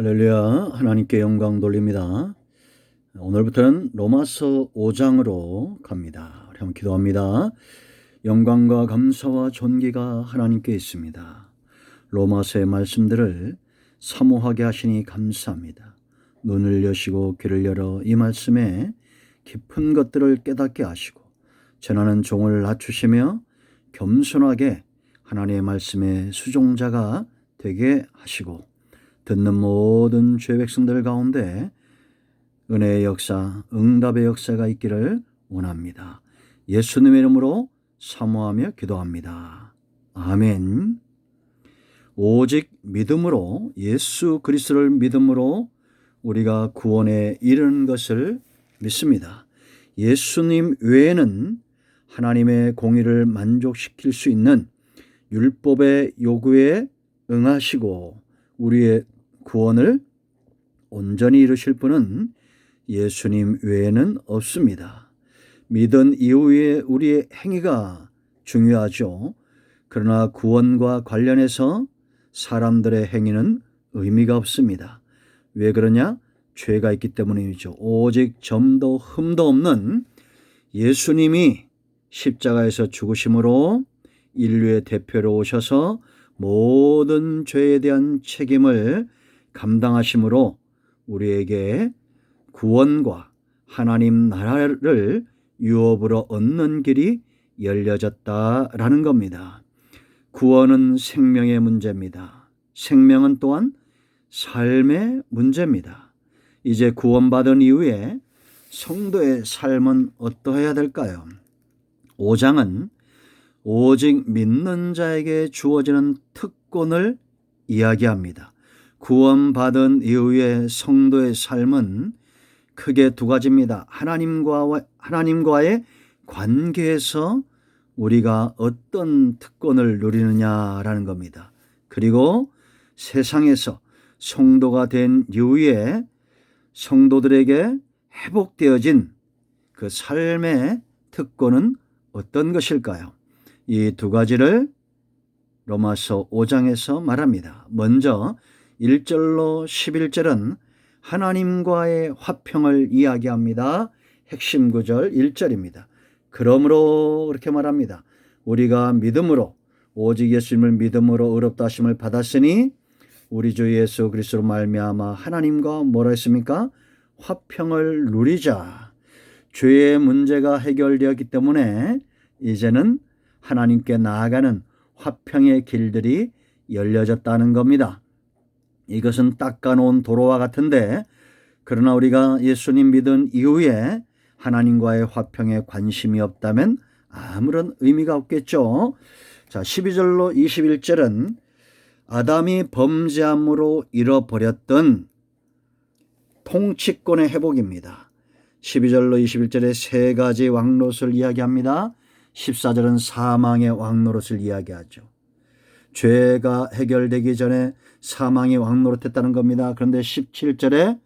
할렐루야, 하나님께 영광 돌립니다. 오늘부터는 로마서 5장으로 갑니다. 우리 한번 기도합니다. 영광과 감사와 존귀가 하나님께 있습니다. 로마서의 말씀들을 사모하게 하시니 감사합니다. 눈을 여시고 귀를 열어 이 말씀에 깊은 것들을 깨닫게 하시고 전하는 종을 낮추시며 겸손하게 하나님의 말씀의 수종자가 되게 하시고 듣는 모든 죄 백성들 가운데 은혜의 역사, 응답의 역사가 있기를 원합니다. 예수님의 이름으로 사모하며 기도합니다. 아멘. 오직 믿음으로, 예수 그리스도를 믿음으로 우리가 구원에 이르는 것을 믿습니다. 예수님 외에는 하나님의 공의를 만족시킬 수 있는 율법의 요구에 응하시고 우리의 구원을 온전히 이루실 분은 예수님 외에는 없습니다. 믿은 이후에 우리의 행위가 중요하죠. 그러나 구원과 관련해서 사람들의 행위는 의미가 없습니다. 왜 그러냐? 죄가 있기 때문이죠. 오직 점도 흠도 없는 예수님이 십자가에서 죽으심으로 인류의 대표로 오셔서 모든 죄에 대한 책임을 감당하심으로 우리에게 구원과 하나님 나라를 유업으로 얻는 길이 열려졌다라는 겁니다. 구원은 생명의 문제입니다. 생명은 또한 삶의 문제입니다. 이제 구원받은 이후에 성도의 삶은 어떠해야 될까요? 5장은 오직 믿는 자에게 주어지는 특권을 이야기합니다. 구원받은 이후의 성도의 삶은 크게 두 가지입니다. 하나님과의 관계에서 우리가 어떤 특권을 누리느냐라는 겁니다. 그리고 세상에서 성도가 된 이후에 성도들에게 회복되어진 그 삶의 특권은 어떤 것일까요? 이 두 가지를 로마서 5장에서 말합니다. 먼저 1절로 11절은 하나님과의 화평을 이야기합니다. 핵심 구절 1절입니다. 그러므로 그렇게 말합니다. 우리가 믿음으로 오직 예수님을 믿음으로 의롭다 하심을 받았으니 우리 주 예수 그리스도로 말미암아 하나님과 뭐라 했습니까? 화평을 누리자. 죄의 문제가 해결되었기 때문에 이제는 하나님께 나아가는 화평의 길들이 열려졌다는 겁니다. 이것은 닦아놓은 도로와 같은데 그러나 우리가 예수님 믿은 이후에 하나님과의 화평에 관심이 없다면 아무런 의미가 없겠죠. 자, 12절로 21절은 아담이 범죄함으로 잃어버렸던 통치권의 회복입니다. 12절로 21절에 세 가지 왕노릇을 이야기합니다. 14절은 사망의 왕노릇을 이야기하죠. 죄가 해결되기 전에 사망이 왕노릇했다는 겁니다. 그런데 17절에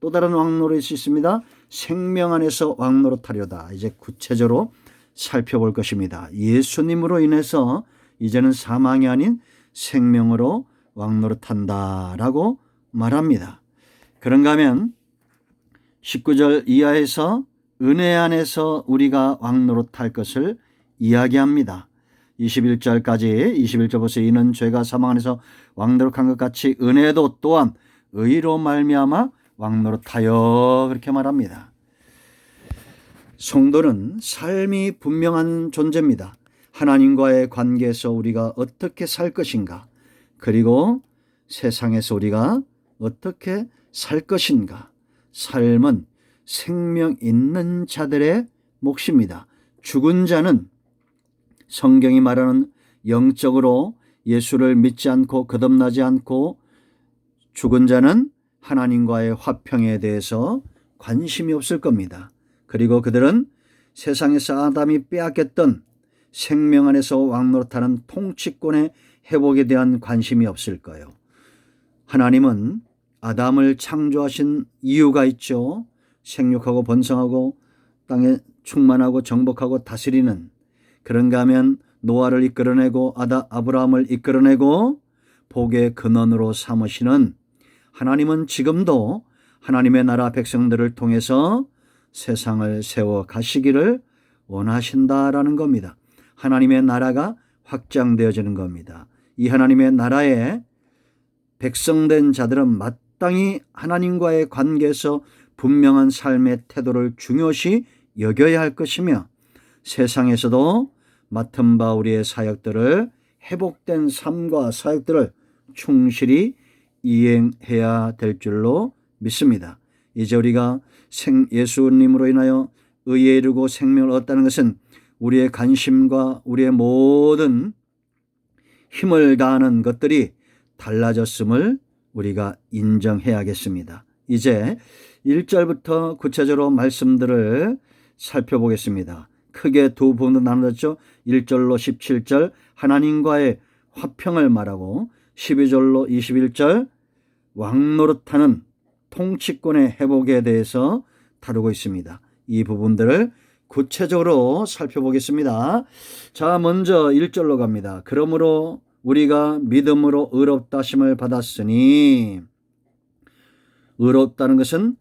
또 다른 왕노릇이 있습니다. 생명 안에서 왕노릇하려다. 이제 구체적으로 살펴볼 것입니다. 예수님으로 인해서 이제는 사망이 아닌 생명으로 왕노릇한다라고 말합니다. 그런가 하면 19절 이하에서 은혜 안에서 우리가 왕노릇할 것을 이야기합니다. 21절까지 21절부터 이는 죄가 사망 안에서 왕노릇한 것 같이 은혜도 또한 의로 말미암아 왕노릇하여 그렇게 말합니다. 성도는 삶이 분명한 존재입니다. 하나님과의 관계에서 우리가 어떻게 살 것인가, 그리고 세상에서 우리가 어떻게 살 것인가. 삶은 생명 있는 자들의 몫입니다. 죽은 자는 성경이 말하는 영적으로 예수를 믿지 않고 거듭나지 않고 죽은 자는 하나님과의 화평에 대해서 관심이 없을 겁니다. 그리고 그들은 세상에서 아담이 빼앗겼던 생명 안에서 왕노릇하는 통치권의 회복에 대한 관심이 없을 거예요. 하나님은 아담을 창조하신 이유가 있죠. 생육하고 번성하고 땅에 충만하고 정복하고 다스리는, 그런가 하면 노아를 이끌어내고 아브라함을 이끌어내고 복의 근원으로 삼으시는 하나님은 지금도 하나님의 나라 백성들을 통해서 세상을 세워 가시기를 원하신다라는 겁니다. 하나님의 나라가 확장되어지는 겁니다. 이 하나님의 나라에 백성된 자들은 마땅히 하나님과의 관계에서 분명한 삶의 태도를 중요시 여겨야 할 것이며, 세상에서도 맡은 바 우리의 사역들을 회복된 삶과 사역들을 충실히 이행해야 될 줄로 믿습니다. 이제 우리가 예수님으로 인하여 의에 이르고 생명을 얻었다는 것은 우리의 관심과 우리의 모든 힘을 다하는 것들이 달라졌음을 우리가 인정해야겠습니다. 이제 1절부터 구체적으로 말씀들을 살펴보겠습니다. 크게 두 부분으로 나누었죠. 1절로 17절 하나님과의 화평을 말하고, 12절로 21절 왕노릇하는 통치권의 회복에 대해서 다루고 있습니다. 이 부분들을 구체적으로 살펴보겠습니다. 자, 먼저 1절로 갑니다. 그러므로 우리가 믿음으로 의롭다 하심을 받았으니, 의롭다는 것은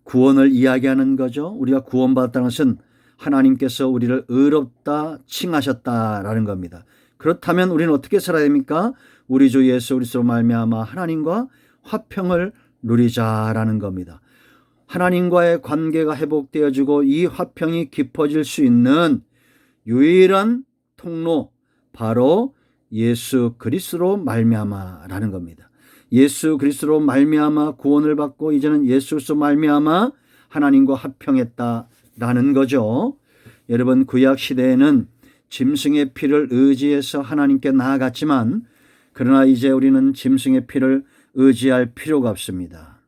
구원을 이야기하는 거죠. 우리가 구원받았다는 것은 하나님께서 우리를 의롭다 칭하셨다라는 겁니다. 그렇다면 우리는 어떻게 살아야 됩니까? 우리 주 예수 그리스도로 말미암아 하나님과 화평을 누리자라는 겁니다. 하나님과의 관계가 회복되어지고 이 화평이 깊어질 수 있는 유일한 통로, 바로 예수 그리스도로 말미암아라는 겁니다. 예수 그리스도로 말미암아 구원을 받고 이제는 예수 그리스도 말미암아 하나님과 화평했다라는 거죠. 여러분, 구약 시대에는 짐승의 피를 의지해서 하나님께 나아갔지만, 그러나 이제 우리는 짐승의 피를 의지할 필요가 없습니다.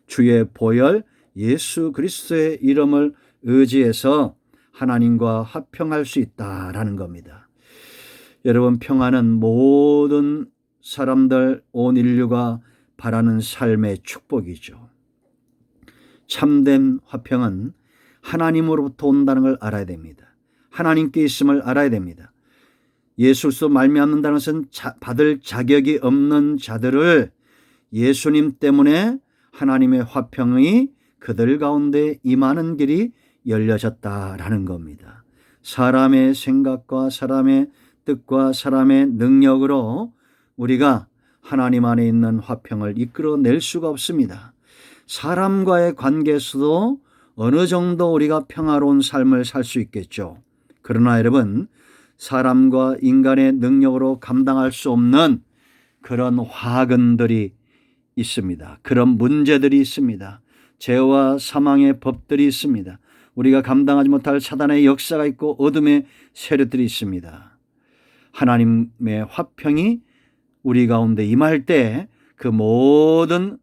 주의 보혈 예수 그리스도의 이름을 의지해서 하나님과 화평할 수 있다라는 겁니다. 여러분, 평화는 모든 사람들, 온 인류가 바라는 삶의 축복이죠. 참된 화평은 하나님으로부터 온다는 걸 알아야 됩니다. 하나님께 있음을 알아야 됩니다. 예수 그리스도 말미암는다는 것은 받을 자격이 없는 자들을 예수님 때문에 하나님의 화평이 그들 가운데 임하는 길이 열려졌다라는 겁니다. 사람의 생각과 사람의 뜻과 사람의 능력으로 우리가 하나님 안에 있는 화평을 이끌어낼 수가 없습니다. 사람과의 관계에서도 어느 정도 우리가 평화로운 삶을 살 수 있겠죠. 그러나 여러분, 사람과 인간의 능력으로 감당할 수 없는 그런 화근들이 있습니다. 그런 문제들이 있습니다. 죄와 사망의 법들이 있습니다. 우리가 감당하지 못할 사단의 역사가 있고 어둠의 세력들이 있습니다. 하나님의 화평이 우리 가운데 임할 때 그 모든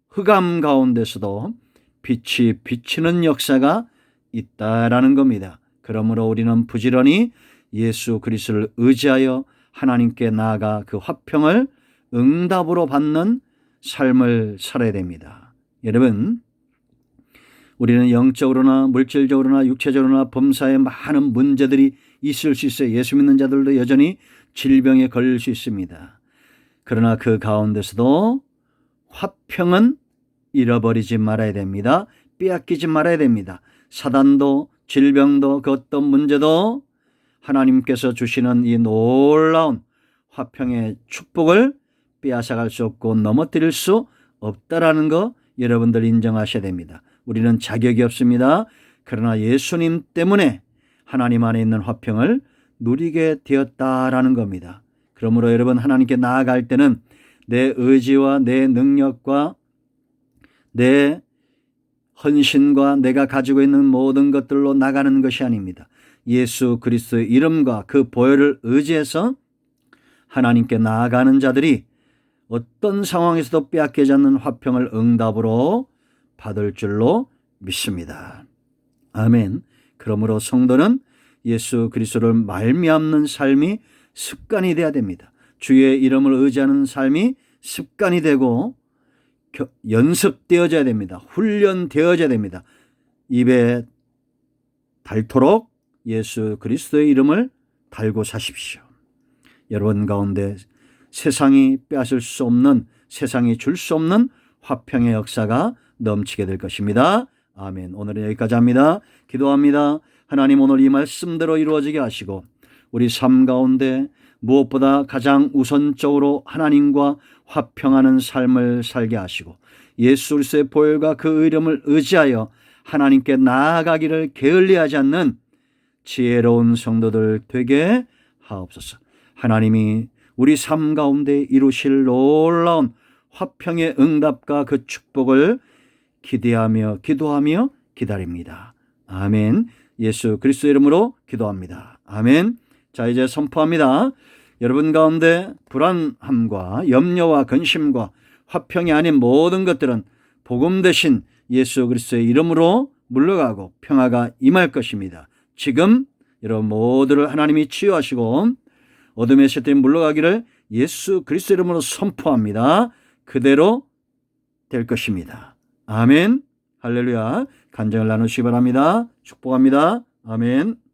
흑암 가운데서도 빛이 비치는 역사가 있다라는 겁니다. 그러므로 우리는 부지런히 예수 그리스도를 의지하여 하나님께 나아가 그 화평을 응답으로 받는 삶을 살아야 됩니다. 여러분, 우리는 영적으로나 물질적으로나 육체적으로나 범사에 많은 문제들이 있을 수 있어요. 예수 믿는 자들도 여전히 질병에 걸릴 수 있습니다. 그러나 그 가운데서도 화평은 잃어버리지 말아야 됩니다. 빼앗기지 말아야 됩니다. 사단도 질병도 그 어떤 문제도 하나님께서 주시는 이 놀라운 화평의 축복을 빼앗아갈 수 없고 넘어뜨릴 수 없다라는 거 여러분들 인정하셔야 됩니다. 우리는 자격이 없습니다. 그러나 예수님 때문에 하나님 안에 있는 화평을 누리게 되었다라는 겁니다. 그러므로 여러분, 하나님께 나아갈 때는 내 의지와 내 능력과 내 헌신과 내가 가지고 있는 모든 것들로 나가는 것이 아닙니다. 예수 그리스도의 이름과 그 보혈을 의지해서 하나님께 나아가는 자들이 어떤 상황에서도 빼앗기지 않는 화평을 응답으로 받을 줄로 믿습니다. 아멘. 그러므로 성도는 예수 그리스도를 말미암는 삶이 습관이 되어야 됩니다. 주의 이름을 의지하는 삶이 습관이 되고 연습되어져야 됩니다. 훈련되어져야 됩니다. 입에 닳도록 예수 그리스도의 이름을 달고 사십시오. 여러분 가운데 세상이 빼앗을 수 없는 세상이 줄 수 없는 화평의 역사가 넘치게 될 것입니다. 아멘. 오늘은 여기까지 합니다. 기도합니다. 하나님, 오늘 이 말씀대로 이루어지게 하시고 우리 삶 가운데 무엇보다 가장 우선적으로 하나님과 화평하는 삶을 살게 하시고 예수 그리스도의 보혈과 그 이름을 의지하여 하나님께 나아가기를 게을리하지 않는 지혜로운 성도들 되게 하옵소서. 하나님이 우리 삶 가운데 이루실 놀라운 화평의 응답과 그 축복을 기대하며 기도하며 기다립니다. 아멘. 예수 그리스도 이름으로 기도합니다. 아멘. 자, 이제 선포합니다. 여러분 가운데 불안함과 염려와 근심과 화평이 아닌 모든 것들은 복음 대신 예수 그리스도의 이름으로 물러가고 평화가 임할 것입니다. 지금 여러분 모두를 하나님이 치유하시고 어둠의 세력이 물러가기를 예수 그리스도 이름으로 선포합니다. 그대로 될 것입니다. 아멘. 할렐루야. 간증을 나누시기 바랍니다. 축복합니다. 아멘.